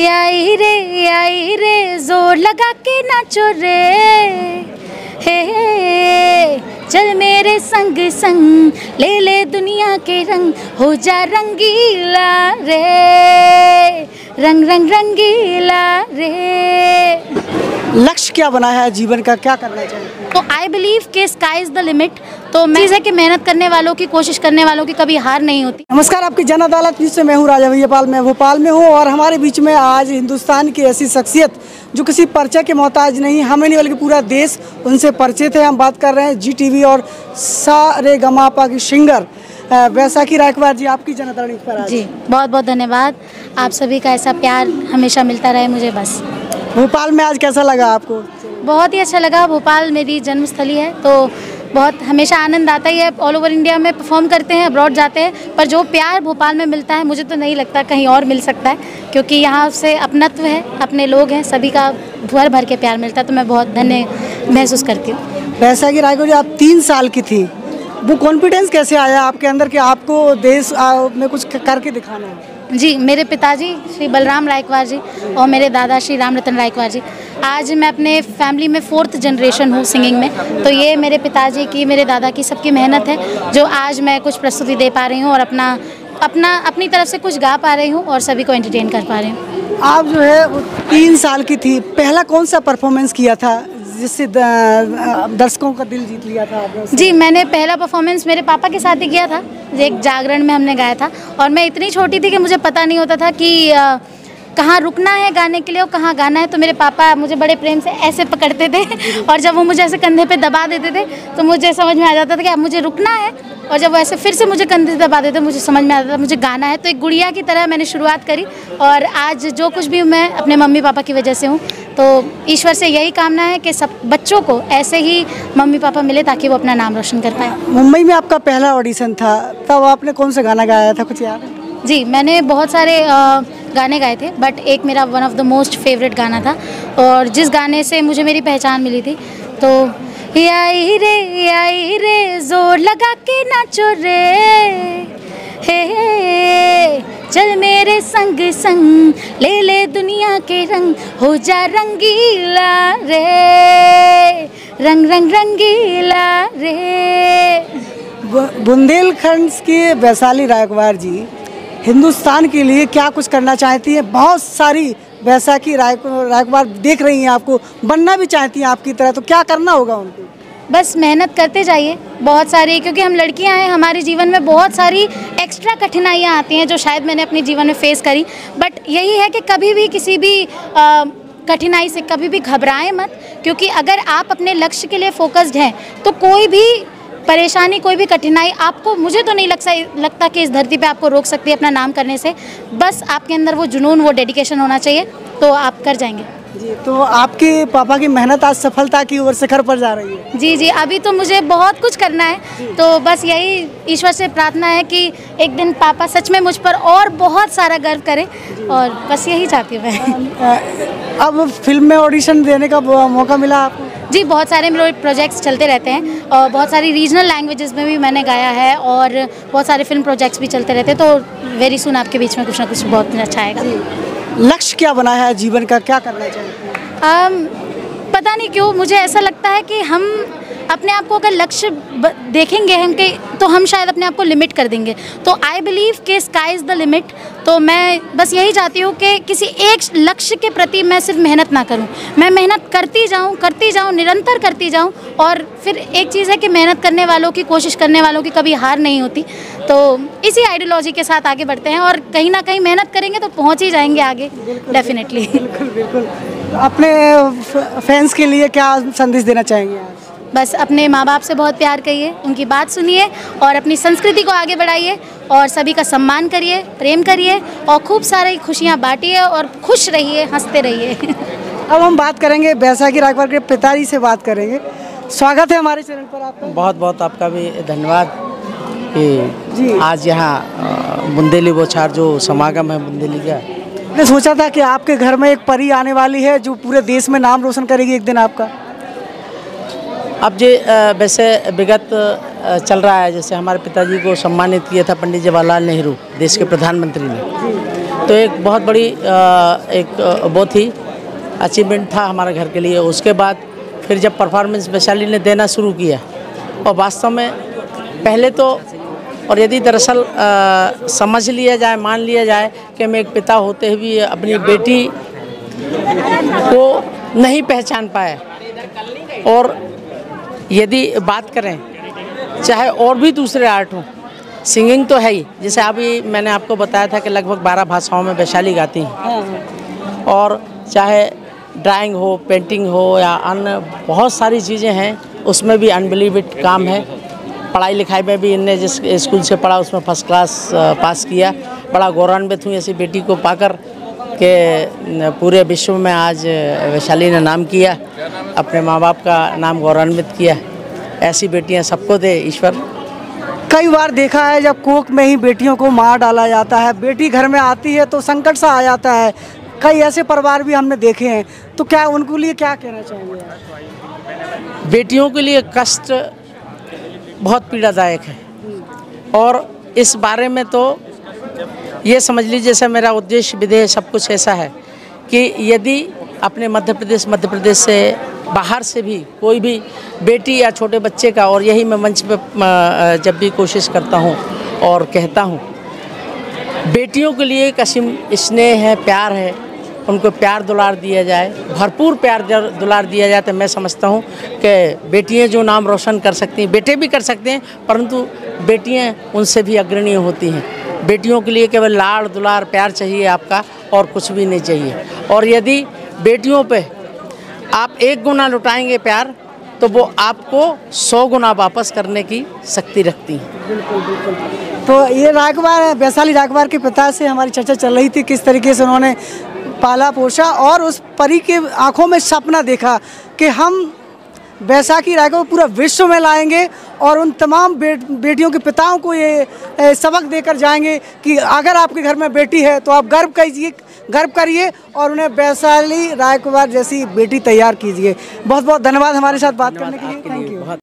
आई रे जोर लगा के नाचो रे, हे चल मेरे संग संग ले ले दुनिया के रंग, हो जा रंगीला रे, रंग रंग रंगीला रे। लक्ष्य क्या बना है जीवन का, क्या करना चाहिए? तो आई बिलीव कि स्काई इज द लिमिट। तो चीज़ है कि मेहनत करने वालों की, कोशिश करने वालों की कभी हार नहीं होती। नमस्कार, आपकी जन अदालत न्यूज़ से मैं हूँ राजा भैयापाल। मैं भोपाल में हूँ और हमारे बीच में आज हिंदुस्तान की ऐसी शख्सियत जो किसी परिचय के मोहताज नहीं, हमें नहीं बल्कि पूरा देश उनसे परिचित है। हम बात कर रहे हैं जी टीवी और सा-रे-गा-मा-पा की सिंगर बैसाखी रायकवार जी। आपकी जन अदालत न्यूज़ पर आज जी बहुत बहुत धन्यवाद। आप सभी का ऐसा प्यार हमेशा मिलता रहे मुझे बस। भोपाल में आज कैसा लगा आपको? बहुत ही अच्छा लगा। भोपाल मेरी जन्मस्थली है तो बहुत हमेशा आनंद आता ही है। ऑल ओवर इंडिया में परफॉर्म करते हैं, अब्रॉड जाते हैं, पर जो प्यार भोपाल में मिलता है मुझे तो नहीं लगता कहीं और मिल सकता है, क्योंकि यहाँ से अपनत्व है, अपने लोग हैं, सभी का भर भर के प्यार मिलता है। तो मैं बहुत धन्य महसूस करती हूँ। बैसाखी रायकवार जी, आप 3 साल की थी, वो कॉन्फिडेंस कैसे आया आपके अंदर कि आपको देश में कुछ करके दिखाना है? जी, मेरे पिताजी श्री बलराम रायकवार जी और मेरे दादा श्री राम रतन रायकवार जी। आज मैं अपने फैमिली में 4th जनरेशन हूँ सिंगिंग में। तो ये मेरे पिताजी की, मेरे दादा की, सबकी मेहनत है जो आज मैं कुछ प्रस्तुति दे पा रही हूँ और अपनी तरफ से कुछ गा पा रही हूँ और सभी को एंटरटेन कर पा रही हूँ। आप जो है 3 साल की थी, पहला कौन सा परफॉर्मेंस किया था जिससे दर्शकों का दिल जीत लिया था आपने? जी, मैंने पहला परफॉर्मेंस मेरे पापा के साथ ही किया था। एक जागरण में हमने गाया था और मैं इतनी छोटी थी कि मुझे पता नहीं होता था कि कहाँ रुकना है गाने के लिए और कहाँ गाना है। तो मेरे पापा मुझे बड़े प्रेम से ऐसे पकड़ते थे और जब वो मुझे ऐसे कंधे पे दबा देते थे तो मुझे समझ में आ जाता था कि अब मुझे रुकना है, और जब वो ऐसे फिर से मुझे कंधे दबा देते मुझे समझ में आता था मुझे गाना है। तो एक गुड़िया की तरह मैंने शुरुआत करी और आज जो कुछ भी मैं अपने मम्मी पापा की वजह से हूँ। तो ईश्वर से यही कामना है कि सब बच्चों को ऐसे ही मम्मी पापा मिले ताकि वो अपना नाम रोशन कर पाए। मुंबई में आपका पहला ऑडिशन था, तब आपने कौन सा गाना गाया था, कुछ याद है? जी, मैंने बहुत सारे गाने गाए थे, बट एक मेरा one of the most favourite गाना था और जिस गाने से मुझे मेरी पहचान मिली थी। तो आई रे जोर लगा के नाचो रे, हे चल मेरे संग संग ले ले दुनिया के रंग, हो जा रंगीला रे, रंग रंग रंगीला रे। बुंदेलखंड के बैसाखी रायकवार जी हिंदुस्तान के लिए क्या कुछ करना चाहती हैं? बहुत सारी बैसाखी रायकवार देख रही हैं, आपको बनना भी चाहती हैं आपकी तरह, तो क्या करना होगा उनको? बस मेहनत करते जाइए बहुत सारी, क्योंकि हम लड़कियां हैं, हमारे जीवन में बहुत सारी एक्स्ट्रा कठिनाइयां आती हैं जो शायद मैंने अपने जीवन में फेस करी। बट यही है कि कभी भी किसी भी कठिनाई से कभी भी घबराएं मत, क्योंकि अगर आप अपने लक्ष्य के लिए फोकस्ड हैं तो कोई भी परेशानी, कोई भी कठिनाई आपको, मुझे तो नहीं लगता कि इस धरती पे आपको रोक सकती है अपना नाम करने से। बस आपके अंदर वो जुनून, वो डेडिकेशन होना चाहिए, तो आप कर जाएंगे। जी, तो आपके पापा की मेहनत आज सफलता की ओर शिखर पर जा रही है। जी, अभी तो मुझे बहुत कुछ करना है, तो बस यही ईश्वर से प्रार्थना है कि एक दिन पापा सच में मुझ पर और बहुत सारा गर्व करें, और बस यही चाहती हूँ मैं। अब फिल्म में ऑडिशन देने का मौका मिला आपको? जी, बहुत सारे मेरे प्रोजेक्ट्स चलते रहते हैं और बहुत सारी रीजनल लैंग्वेजेस में भी मैंने गाया है और बहुत सारे फिल्म प्रोजेक्ट्स भी चलते रहते हैं। तो वेरी सुन आपके बीच में कुछ ना कुछ बहुत अच्छा आएगा। लक्ष्य क्या बना है जीवन का, क्या करना चाहिए? पता नहीं क्यों मुझे ऐसा लगता है कि हम अपने आप को अगर लक्ष्य देखेंगे तो हम शायद अपने आप को लिमिट कर देंगे। तो आई बिलीव कि स्काई इज़ द लिमिट। तो मैं बस यही चाहती हूँ कि किसी एक लक्ष्य के प्रति मैं सिर्फ मेहनत ना करूँ, मैं मेहनत करती जाऊँ, निरंतर करती जाऊँ। और फिर एक चीज़ है कि मेहनत करने वालों की, कोशिश करने वालों की कभी हार नहीं होती। तो इसी आइडियोलॉजी के साथ आगे बढ़ते हैं और कहीं ना कहीं मेहनत करेंगे तो पहुँच ही जाएंगे आगे, डेफिनेटली। बिल्कुल। अपने फैंस के लिए क्या संदेश देना चाहेंगे आज? बस अपने माँ बाप से बहुत प्यार करिए, उनकी बात सुनिए और अपनी संस्कृति को आगे बढ़ाइए और सभी का सम्मान करिए, प्रेम करिए और खूब सारी खुशियाँ बांटिए और खुश रहिए, हंसते रहिए। अब हम बात करेंगे बैसाखी रायकवार के पिताजी से बात करेंगे। स्वागत है हमारे चैनल पर आपका। बहुत बहुत आपका भी धन्यवाद कि आज यहाँ बुंदेली बौछार जो समागम है बुंदेली का, मैंने सोचा था कि आपके घर में एक परी आने वाली है जो पूरे देश में नाम रोशन करेगी एक दिन आपका। अब जे वैसे विगत चल रहा है, जैसे हमारे पिताजी को सम्मानित किया था पंडित जवाहरलाल नेहरू देश के प्रधानमंत्री ने, तो एक बहुत बड़ी एक वो थी, अचीवमेंट था हमारे घर के लिए। उसके बाद फिर जब परफॉर्मेंस वैशाली ने देना शुरू किया, और वास्तव में पहले तो, और यदि दरअसल समझ लिया जाए, मान लिया जाए कि मैं एक पिता होते हुए अपनी बेटी को नहीं पहचान पाया, और यदि बात करें चाहे और भी दूसरे आर्ट हों, सिंगिंग तो है ही, जैसे अभी मैंने आपको बताया था कि लगभग 12 भाषाओं में वैशाली गाती हैं, और चाहे ड्राइंग हो, पेंटिंग हो, या अन्य बहुत सारी चीज़ें हैं, उसमें भी अनबिलीवेबल काम है। पढ़ाई लिखाई में भी इनने जिस स्कूल से पढ़ा उसमें फर्स्ट क्लास पास किया। बड़ा गौरवान्वित हूँ ऐसी बेटी को पाकर कि पूरे विश्व में आज वैशाली ने नाम किया, अपने माँ बाप का नाम गौरवान्वित किया। ऐसी बेटियाँ सबको दे ईश्वर। कई बार देखा है जब कोख में ही बेटियों को मार डाला जाता है, बेटी घर में आती है तो संकट सा आ जाता है। कई ऐसे परिवार भी हमने देखे हैं, तो क्या उनको लिए क्या कहना चाहेंगे आप? बेटियों के लिए कष्ट बहुत पीड़ादायक है, और इस बारे में तो ये समझ लीजिए, जैसे मेरा उद्देश्य विधेय सब कुछ ऐसा है कि यदि अपने मध्य प्रदेश से बाहर से भी कोई भी बेटी या छोटे बच्चे का, और यही मैं मंच पे जब भी कोशिश करता हूँ और कहता हूँ, बेटियों के लिए एक असीम स्नेह है, प्यार है, उनको प्यार दुलार दिया जाए, भरपूर प्यार दुलार दिया जाए, तो मैं समझता हूँ कि बेटियाँ जो नाम रोशन कर सकती हैं, बेटे भी कर सकते हैं, परंतु बेटियाँ उनसे भी अग्रणीय होती हैं। बेटियों के लिए केवल लाड़ दुलार प्यार चाहिए आपका, और कुछ भी नहीं चाहिए। और यदि बेटियों पे आप 1 गुना लुटाएंगे प्यार, तो वो आपको 100 गुना वापस करने की शक्ति रखती हैं। बिल्कुल बिल्कुल। तो ये राघवार, वैशाली राघवार के पिता से हमारी चर्चा चल रही थी, किस तरीके से उन्होंने पाला पोसा और उस परी के आंखों में सपना देखा कि हम वैशाली राघव पूरा विश्व में लाएंगे, और उन तमाम बेटियों के पिताओं को ये सबक देकर जाएंगे कि अगर आपके घर में बेटी है तो आप गर्व करिए, और उन्हें वैशाली राघवार जैसी बेटी तैयार कीजिए। बहुत बहुत धन्यवाद हमारे साथ बात करने के लिए। Thank you.